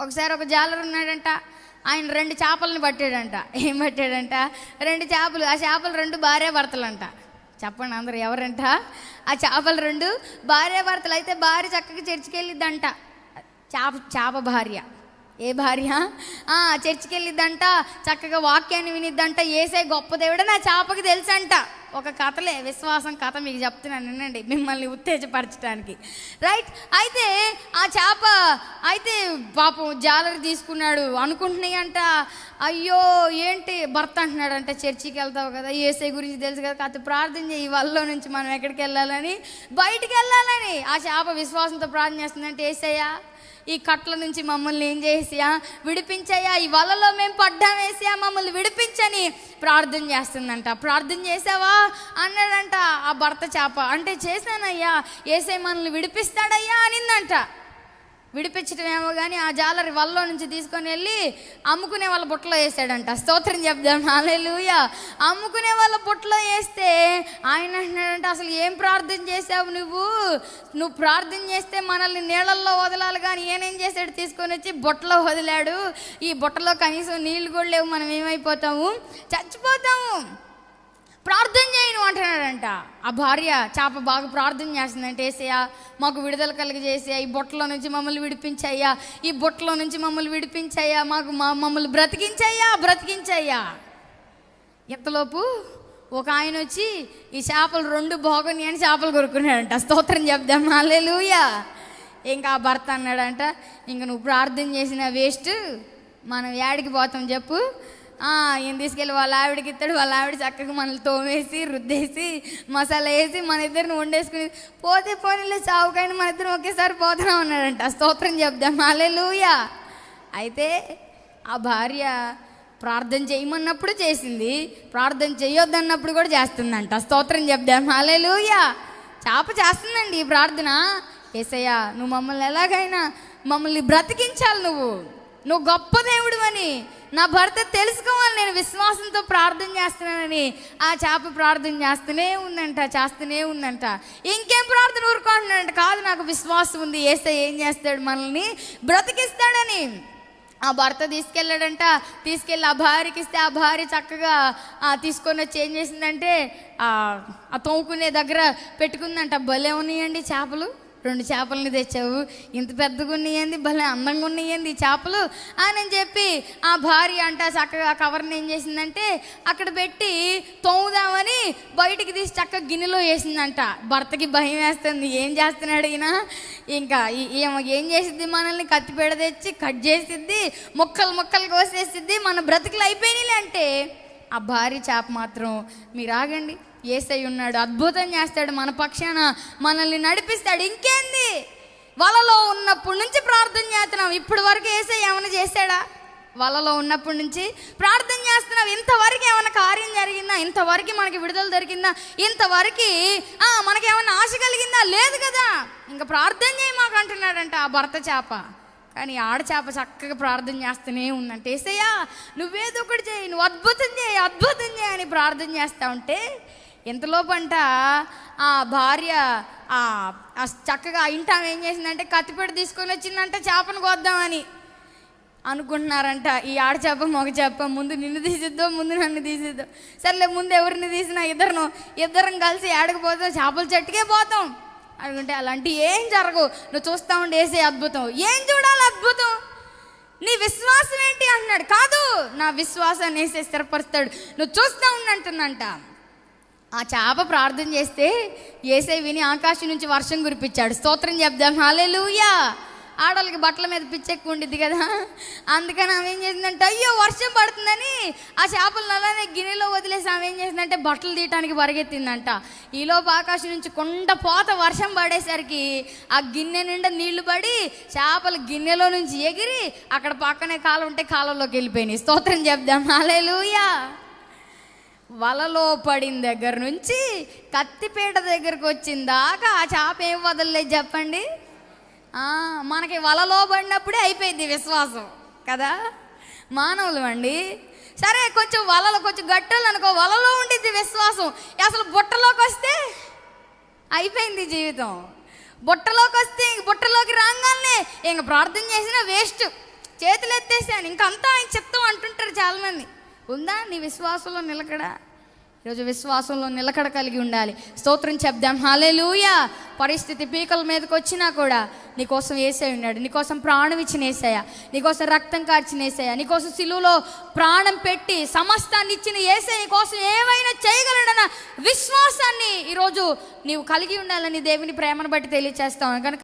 ఒకసారి ఒక జాలరు ఉన్నాడంట, ఆయన 2 చేపలను పట్టాడంట. ఏం పట్టాడంట? 2 చేపలు. ఆ చేపలు 2 భార్యాభర్తలంట. చెప్పండి అందరు ఎవరంట? ఆ చేపలు 2 భార్యాభర్తలు. అయితే భార్య చక్కగా చర్చికి వెళ్ళిద్దంట. చేప భార్య. ఏ భార్య? చర్చికి వెళ్ళిద్దంట, చక్కగా వాక్యాన్ని వినిద్దంట. యేసే గొప్ప దేవుడని ఆ చేపకి తెలుసంట. ఒక కథలే, విశ్వాసం కథ మీకు చెప్తున్నాను వినండి, మిమ్మల్ని ఉత్తేజపరచడానికి. రైట్. అయితే ఆ చేప అయితే పాపం జాలరి తీసుకున్నాడు. అనుకుంటున్నాయి అంట, అయ్యో ఏంటి భర్త అంటున్నాడంట, చర్చికి వెళ్తావు కదా, యేసే గురించి తెలుసు కదా, కాస్త ప్రార్థన చేయి, వలలో నుంచి మనం ఎక్కడికి వెళ్ళాలని, బయటికి వెళ్ళాలని. ఆ చేప విశ్వాసంతో ప్రార్థన చేస్తుందంటే, యేసయ్యా ఈ కట్ల నుంచి మమ్మల్ని ఏం చేసియా, విడిపించయ్యా, ఈ వలలో మేము పడ్డాం వేసియా, మమ్మల్ని విడిపించని ప్రార్థన చేస్తుందంట. ప్రార్థన చేసావా అన్నాడంట ఆ భర్త చేప. అంటే చేశానయ్యా, యేసే మనల్ని విడిపిస్తాడయ్యా అనిందంట. విడిపించడం ఏమో కానీ ఆ జాలరి వలలో నుంచి తీసుకొని వెళ్ళి అమ్ముకునే వాళ్ళ బుట్టలో వేసాడంట. స్తోత్రం చెప్దాం, హల్లెలూయా. అమ్ముకునే వాళ్ళ బుట్టలో వేస్తే ఆయన అంటున్నాడంట, అసలు ఏం ప్రార్థన చేసావు నువ్వు ప్రార్థన చేస్తే మనల్ని నీళ్ళల్లో వదలాలి కానీ ఏనేం చేశాడు, తీసుకొని వచ్చి బుట్టలో వదిలాడు. ఈ బుట్టలో కనీసం నీళ్ళు కూడా లేవు, మనం ఏమైపోతాము, చచ్చిపోతాము, ప్రార్థన చేయను అంటున్నాడంట. ఆ భార్య చేప బాగా ప్రార్థన చేస్తుందంటే, యేసయ్యా మాకు విడుదల కలిగజేసయ్యా, ఈ బుట్టలో నుంచి మమ్మల్ని విడిపించయ్యా, ఈ బుట్టలో నుంచి మమ్మల్ని విడిపించయ్యా, మమ్మల్ని బ్రతికించయ్యా. ఇంతలోపు ఒక ఆయన వచ్చి ఈ చేపలు 2 బాగున్నాయి అని చేపలు కొరుకున్నాడంట. స్తోత్రం చెప్దాం, హల్లెలూయా. ఇంకా ఆ భర్త అన్నాడంట, ఇంక నువ్వు ప్రార్థన చేసిన వేస్ట్, మనం యాడికి పోతాం చెప్పు. ఈయన తీసుకెళ్ళి వాళ్ళ ఆవిడకి ఇస్తాడు. వాళ్ళ ఆవిడ చక్కగా మనల్ని తోమేసి రుద్దేసి మసాలా వేసి మన ఇద్దరిని వండేసుకుని పోతే పోనీలే చావుకైనా మన ఇద్దరు ఒకేసారి పోతున్నాం అన్నాడంట. స్తోత్రం చెప్దాం, హల్లెలూయా. అయితే ఆ భార్య ప్రార్థన చేయమన్నప్పుడు చేసింది, ప్రార్థన చేయొద్దన్నప్పుడు కూడా చేస్తుందంట. స్తోత్రం చెప్దాం, హల్లెలూయా. చేప చేస్తుందండి ఈ ప్రార్థన. యేసయ్యా నువ్వు మమ్మల్ని ఎలాగైనా మమ్మల్ని బ్రతికించాలి, నువ్వు గొప్ప దేవుడు అని నా భర్త తెలుసుకోవాలి, నేను విశ్వాసంతో ప్రార్థన చేస్తున్నానని ఆ చేప ప్రార్థన చేస్తూనే ఉందంట. ఇంకేం ప్రార్థన ఊరుకుంటున్నాడంట, కాదు నాకు విశ్వాసం ఉంది, యేసయ్య ఏం చేస్తాడు, మనల్ని బ్రతికిస్తాడని. ఆ భర్త తీసుకెళ్ళాడంట. తీసుకెళ్ళి ఆ భార్యకి ఇస్తే ఆ భార్య చక్కగా తీసుకొని వచ్చి ఏం చేసిందంటే ఆ తోముకునే దగ్గర పెట్టుకుందంట. భలే ఉన్నాయండి చేపలు, 2 చేపలని తెచ్చావు, ఇంత పెద్దగా ఉన్నాయండి, భలే అందంగా ఉన్నాయండి చేపలు అని చెప్పి ఆ భార్య అంట చక్కగా ఆ కవర్ని ఏం చేసిందంటే అక్కడ పెట్టి తోముదామని బయటికి తీసి చక్కగా గిన్నెలో వేసిందంట. భర్తకి భయం వేస్తుంది, ఏం చేస్తున్నాడు ఈయన, ఇంకా ఏం చేసిద్ది, మనల్ని కత్తిపేడ తెచ్చి కట్ చేసిద్ది, ముక్కలు కోసేసిద్ది, మన బ్రతుకులు అయిపోయినాయి అంటే ఆ భార్య చేప మాత్రం, మీరు ఆగండి, యేసయ్య ఉన్నాడు, అద్భుతం చేస్తాడు, మన పక్షాన మనల్ని నడిపిస్తాడు, ఇంకేంది, వలలో ఉన్నప్పటి నుంచి ప్రార్థన చేస్తున్నాం, ఇప్పటి వరకు యేసయ్య ఏమైనా చేశాడా? వలలో ఉన్నప్పటి నుంచి ప్రార్థన చేస్తున్నాం, ఇంతవరకు ఏమైనా కార్యం జరిగిందా, ఇంతవరకు మనకి విడుదల దొరికిందా, ఇంతవరకు మనకేమైనా ఆశ కలిగిందా? లేదు కదా. ఇంకా ప్రార్థన చేయి మాకు అంటున్నాడంట ఆ భర్త చేప. కానీ ఆడచేప చక్కగా ప్రార్థన చేస్తూనే ఉందంటే, యేసయ్యా నువ్వేదో ఒకటి చేయి, నువ్వు అద్భుతం చేయి అని ప్రార్థన చేస్తూ ఉంటే ఇంతలోపంట ఆ భార్య చక్కగా ఇంట ఏం చేసిందంటే కత్తిపేట తీసుకొని వచ్చిందంట చేపను కోద్దామని. అనుకుంటున్నారంట ఈ ఆడచేప మగ చేప, ముందు నిన్ను తీసిద్దో ముందు నన్ను తీసిద్దో, సర్లే ముందు ఎవరిని తీసినా ఇద్దరం కలిసి ఏడకపోతాం, చేపల చెట్టుకే పోతాం అనుకుంటే అలాంటి ఏం జరగవు, నువ్వు చూస్తూ ఉండి వేసే అద్భుతం. ఏం చూడాలి అద్భుతం? నీ విశ్వాసం ఏంటి అంటున్నాడు. కాదు, నా విశ్వాసాన్ని వేసే స్థిరపరుస్తాడు, నువ్వు చూస్తూ ఉండంటుందంట. ఆ చేప ప్రార్థన చేస్తే యేసయ్య విని ఆకాశం నుంచి వర్షం కురిపించాడు. స్తోత్రం చెప్దాం, హల్లెలూయా. ఆడవాళ్ళకి బట్టల మీద పిచ్చెక్కువ ఉండిద్ది కదా, అందుకని ఆమె ఏం చేసిందంటే అయ్యో వర్షం పడుతుందని ఆ చేపలను అలానే గిన్నెలో వదిలేసి ఆమె ఏం చేసిందంటే బట్టలు తీయటానికి పరిగెత్తిందంట. ఈలోపు ఆకాశం నుంచి కొండపోత వర్షం పడేసరికి ఆ గిన్నె నిండా నీళ్లు పడి చేపలు గిన్నెలో నుంచి ఎగిరి అక్కడ పక్కనే కాలం ఉంటే కాలంలోకి వెళ్ళిపోయినాయి. స్తోత్రం చెప్దాం, హల్లెలూయా. వలలో పడిన దగ్గర నుంచి కత్తిపేట దగ్గరకు వచ్చిందాకా ఆ చేప ఏం వదలలేదు చెప్పండి. మనకి వలలో పడినప్పుడే అయిపోయింది విశ్వాసం కదా, మానవులు అండి. సరే కొంచెం వలలో కొంచెం గట్టలు అనుకో, వలలో ఉండిద్ది విశ్వాసం. అసలు బుట్టలోకి వస్తే అయిపోయింది జీవితం. బుట్టలోకి వస్తే బుట్టలోకి రాగానే ఇంక ప్రార్థన చేసినా వేస్ట్, చేతులు ఎత్తేసాను, ఇంకంతా ఆయన చిత్తం అంటుంటారు చాలామంది. ఉందా నీ విశ్వాసంలో నిలకడ? ఈరోజు విశ్వాసంలో నిలకడ కలిగి ఉండాలి. స్తోత్రం చెప్దాం. హల్లెలూయా. పరిస్థితి పీకల మీదకి వచ్చినా కూడా నీకోసం యేసయ్య ఉన్నాడు. నీకోసం ప్రాణం ఇచ్చిన యేసయ్య, నీకోసం రక్తం కార్చిన యేసయ్య, నీకోసం సిలువలో ప్రాణం పెట్టి సమస్తాన్ని ఇచ్చిన యేసయ్య కోసం ఏమైనా చేయగలడన్న విశ్వాసాన్ని ఈరోజు నీవు కలిగి ఉండాలని దేవుని ప్రేమను బట్టి తెలియచేస్తాను కనుక